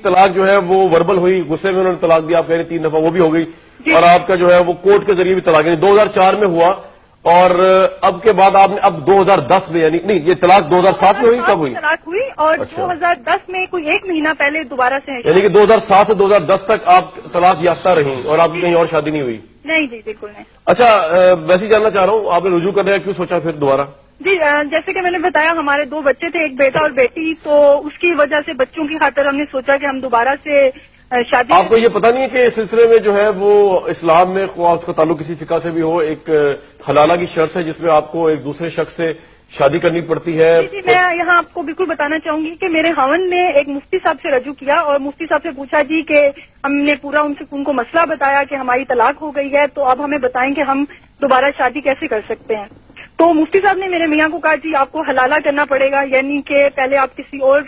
طلاق جو ہے وہ وربل ہوئی, غصے میں انہوں نے طلاق دیا, آپ کہہ رہے ہیں 3 دفعہ, وہ بھی ہو گئی, اور آپ کا جو ہے وہ کورٹ کے ذریعے بھی طلاق, یعنی 2004 میں ہوا, اور اب کے بعد آپ نے اب 2010 میں, یعنی نہیں, یہ طلاق 2007 میں ہوئی, کب ہوئی؟ طلاق ہوئی اور 2010 میں کوئی 1 مہینہ پہلے دوبارہ سے, یعنی کہ 2007 سے 2010 تک آپ طلاق یافتہ رہیں اور آپ کی کہیں اور شادی نہیں ہوئی؟ نہیں جی, بالکل نہیں. اچھا, ویسے ہی جاننا چاہ رہا ہوں, آپ نے رجوع کرنے کا کیوں سوچا پھر دوبارہ؟ جی, جیسے کہ میں نے بتایا ہمارے 2 بچے تھے, ایک بیٹا اور بیٹی, تو اس کی وجہ سے بچوں کی خاطر ہم نے سوچا کہ ہم دوبارہ سے شادی. آپ کو یہ پتہ نہیں ہے کہ اس سلسلے میں جو ہے وہ اسلام میں آپ کا تعلق کسی فقہ سے بھی ہو, ایک حلالہ کی شرط ہے جس میں آپ کو ایک دوسرے شخص سے شادی کرنی پڑتی ہے؟ جی, میں یہاں آپ کو بالکل بتانا چاہوں گی کہ میرے خاوند نے ایک مفتی صاحب سے رجوع کیا اور مفتی صاحب سے پوچھا جی کہ ہم نے پورا ان کو مسئلہ بتایا کہ ہماری طلاق ہو گئی ہے, تو اب ہمیں بتائیں کہ ہم دوبارہ شادی کیسے کر سکتے ہیں. تو مفتی صاحب نے میرے میاں کو کہا جی آپ کو حلالہ کرنا پڑے گا, یعنی کہ پہلے آپ کسی اور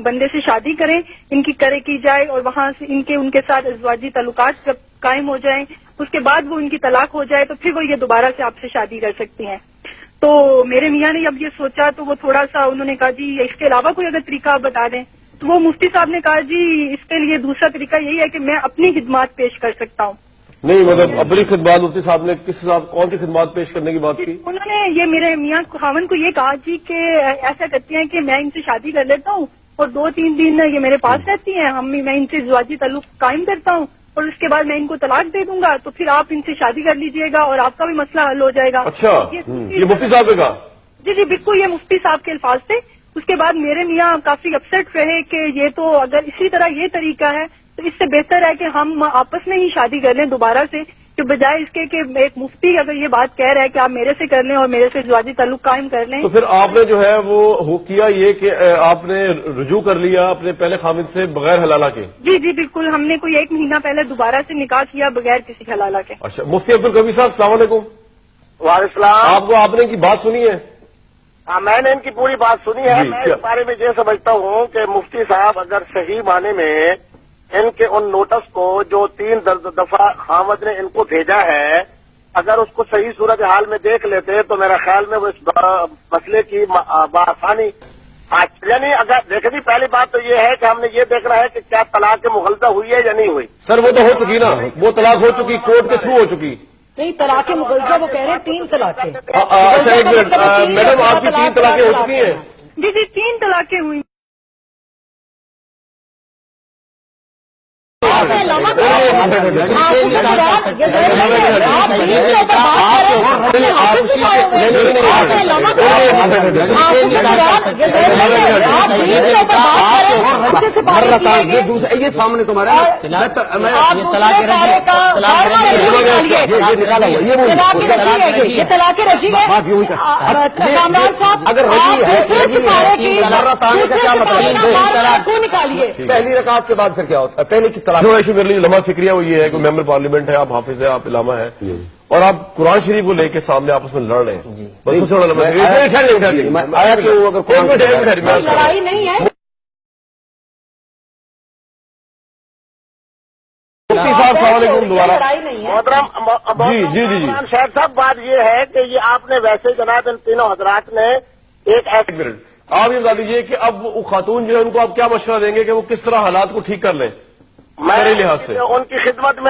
بندے سے شادی کریں, ان کی جائے, اور وہاں سے ان کے ساتھ ازواجی تعلقات جب قائم ہو جائیں, اس کے بعد وہ ان کی طلاق ہو جائے تو پھر وہ یہ دوبارہ سے آپ سے شادی کر سکتی ہیں. تو میرے میاں نے اب یہ سوچا تو وہ تھوڑا سا انہوں نے کہا جی اس کے علاوہ کوئی اگر طریقہ آپ بتا دیں, تو وہ مفتی صاحب نے کہا جی اس کے لیے دوسرا طریقہ یہی ہے کہ میں اپنی خدمات پیش کر سکتا ہوں. نہیں, مطلب اپنی خدمات مفتی صاحب نے کون سی خدمات پیش کرنے کی بات کی؟ انہوں نے یہ میرے میاں خاوند کو یہ کہا جی کہ ایسا کرتی ہیں کہ میں ان سے شادی کر لیتا ہوں اور 2-3 دن یہ میرے پاس رہتی ہیں, میں ان سے ازواجی تعلق قائم کرتا ہوں, اور اس کے بعد میں ان کو طلاق دے دوں گا, تو پھر آپ ان سے شادی کر لیجئے گا اور آپ کا بھی مسئلہ حل ہو جائے گا. اچھا, یہ مفتی صاحب نے کہا؟ جی بالکل, یہ مفتی صاحب کے الفاظ تھے. اس کے بعد میرے میاں کافی اپسیٹ رہے کہ یہ تو اگر اسی طرح یہ طریقہ ہے تو اس سے بہتر ہے کہ ہم آپس میں ہی شادی کر لیں دوبارہ سے, کہ بجائے اس کے کہ ایک مفتی اگر یہ بات کہہ رہا ہے کہ آپ میرے سے کر لیں اور میرے سے ازواجی تعلق قائم کر لیں. تو پھر آپ نے جو ہے وہ کیا یہ کہ آپ نے رجوع کر لیا اپنے پہلے خاوند سے بغیر حلالہ کے؟ جی بالکل, ہم نے کوئی 1 مہینہ پہلے دوبارہ سے نکاح کیا بغیر کسی حلالہ کے. اچھا, مفتی عبدالقوی صاحب السلام علیکم. وعلیکم السلام. آپ نے ان کی بات سنی ہے؟ ہاں, میں نے ان کی پوری بات سنی ہے. میں اس بارے میں یہ سمجھتا ہوں کہ مفتی صاحب اگر صحیح معنی میں ان کے ان نوٹس کو جو 3 دفعہ خاوند نے ان کو بھیجا ہے, اگر اس کو صحیح صورتحال میں دیکھ لیتے تو میرا خیال میں وہ اس مسئلے کی بآسانی, یعنی اگر دیکھیں, پہلی بات تو یہ ہے کہ ہم نے یہ دیکھنا ہے کہ کیا طلاق مغلظہ ہوئی ہے یا نہیں ہوئی. سر وہ تو ہو چکی نا, وہ طلاق ہو چکی, کورٹ کے تھرو ہو چکی. نہیں, طلاق مغلظہ وہ کہہ رہے ہیں 3 طلاقیں. اچھا, ایک منٹ میڈم, آپ کی 3 طلاقیں ہو چکی ہیں؟ جی 3 طلاقیں ہوئی. یہ سامنے تمہارا یہ طلاق رجی ہے. کامران صاحب اگر کو نکالیے. پہلی رکعت کے بعد پھر کیا ہوتا ہے؟ پہلے کی طلاق ایشو میرے لیے لمحہ فکریہ وہ یہ ہے کہ ممبر پارلیمنٹ ہے, آپ حافظ ہیں, آپ علامہ ہیں, اور آپ قرآن شریف کو لے کے سامنے آپس میں لڑ رہے ہیں. بس تھوڑا لڑائی نہیں ہے. محترم شہر صاحب, بات یہ ہے کہ یہ آپ نے ویسے جناب ان تینوں حضرات نے ایک ایسے آپ یہ بتا دیجیے کہ اب وہ خاتون جو ہے ان کو آپ کیا مشورہ دیں گے کہ وہ کس طرح حالات کو ٹھیک کر لیں میرے لحاظ سے؟ ان کی خدمت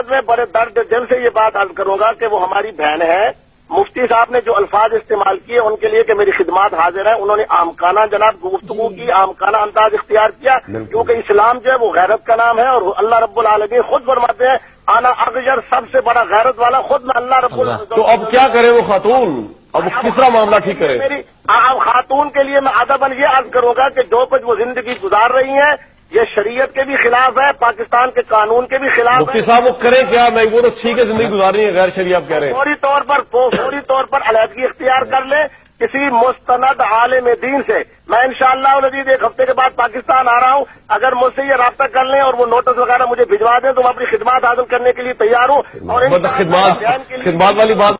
میں بڑے درد دل سے یہ بات عرض کروں گا کہ وہ ہماری بہن ہے. مفتی صاحب نے جو الفاظ استعمال کیے ان کے لیے کہ میری خدمات حاضر ہیں, انہوں نے آمکانہ جناب گفتگو کی, آمکانہ انداز اختیار کیا, کیونکہ اسلام جو ہے وہ غیرت کا نام ہے, اور اللہ رب العالمین خود فرماتے ہیں آنا اغیر, سب سے بڑا غیرت والا خود میں اللہ رب العالمین. تو اب کیا کرے وہ خاتون, اب کس طرح معاملہ ٹھیک کرے؟ اب خاتون کے لیے میں ادباً یہ عرض کروں گا کہ جو کچھ وہ زندگی گزار رہی ہیں یہ شریعت کے بھی خلاف ہے, پاکستان کے قانون کے بھی خلاف ہے. مفتی صاحب وہ کرے کیا؟ میں وہ تو ٹھیک ہے زندگی گزار رہی ہے, غیر شرعی آپ کہہ رہے ہیں. فوری طور پر علیحدگی اختیار کر لیں کسی مستند عالم دین سے. میں انشاءاللہ العزیز 1 ہفتے کے بعد پاکستان آ رہا ہوں, اگر مجھ سے یہ رابطہ کر لیں اور وہ نوٹس وغیرہ مجھے بھجوا دیں تو میں اپنی خدمات حاصل کرنے کے لیے تیار ہوں. اور خدمات والی بات